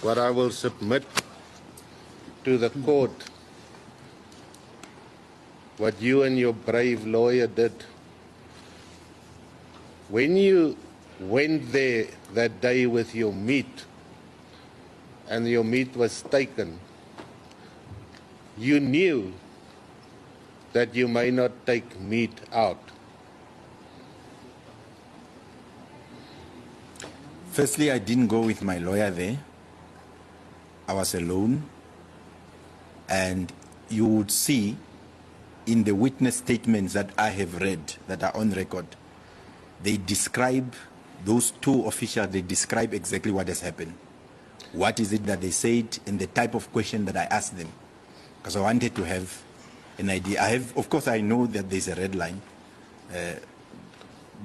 what I will submit to the court, what you and your brave lawyer did. When you went there that day with your meat, and your meat was taken, you knew that you may not take meat out. Firstly, I didn't go with my lawyer there. I was alone. And you would see in the witness statements that I have read, that are on record, they describe, those two officials, they describe exactly what has happened. What is it that they said and the type of question that I asked them. Because I wanted to have an idea. Of course, I know that there's a red line,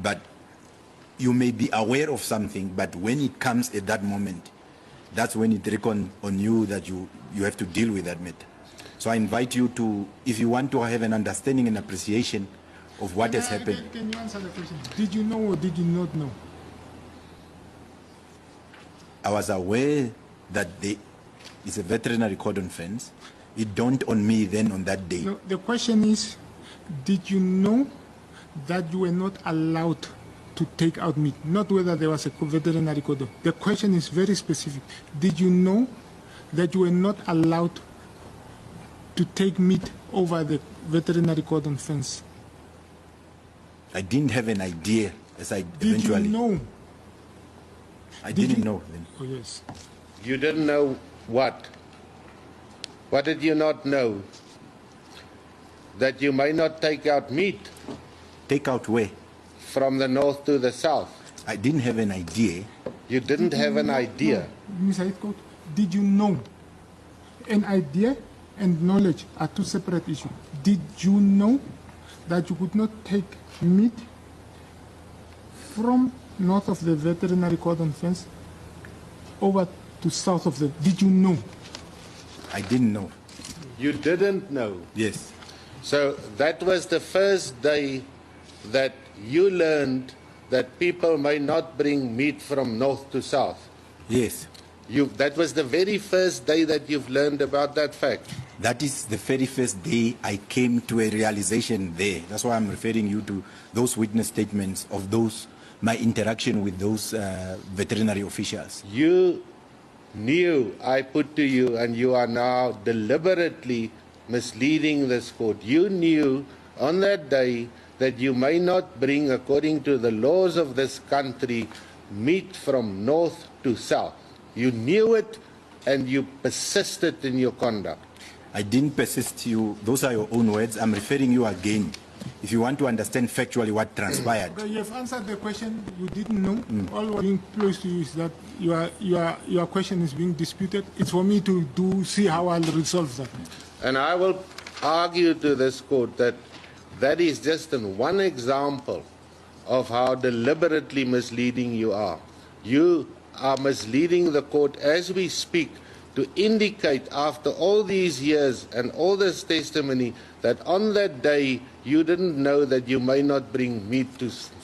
but you may be aware of something, but when it comes at that moment, that's when it reckons on you that you have to deal with that matter. So I invite you to, if you want to have an understanding and appreciation of what has happened. Can you answer the question? Did you know or did you not know? I was aware that it's a veterinary cordon fence. It dawned on me then on that day. No, the question is, did you know that you were not allowed to take out meat? Not whether there was a veterinary cordon. The question is very specific. Did you know that you were not allowed to take meat over the veterinary cordon fence? I didn't have an idea as I Did eventually. you know? I didn't know then. Oh, yes. You didn't know what? What did you not know? That you may not take out meat Take out where? from the north to the south. I didn't have an idea. You didn't have an idea. No. Mr. Head Coach, did you know? An idea and knowledge are two separate issues. Did you know that you could not take meat from north of the veterinary cordon fence over to south of the... Did you know? I didn't know. You didn't know. Yes. So that was the first day that you learned that people may not bring meat from north to south. Yes. That was the very first day that you've learned about that fact. That is the very first day I came to a realization there. That's why I'm referring you to those witness statements of my interaction with those veterinary officials. You knew, I put to you, and you are now deliberately misleading this court. You knew on that day that you may not bring, according to the laws of this country, meat from north to south. You knew it and you persisted in your conduct. I didn't persist you. Those are your own words. I'm referring you again. If you want to understand factually what transpired. Okay, you have answered the question you didn't know. All what being close to you is that your question is being disputed. It's for me to see how I'll resolve that. And I will argue to this court that that is just one example of how deliberately misleading you are. You are misleading the court as we speak to indicate after all these years and all this testimony that on that day you didn't know that you may not bring meat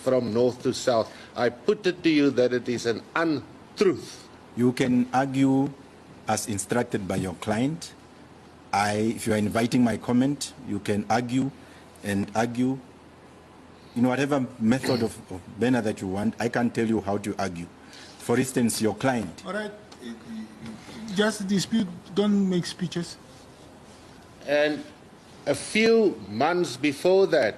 from north to south. I put it to you that it is an untruth. You can argue as instructed by your client. If you are inviting my comment, you can argue and argue in whatever method of manner that you want. I can tell you how to argue. For instance, your client. All right. Just dispute, don't make speeches. And a few months before that,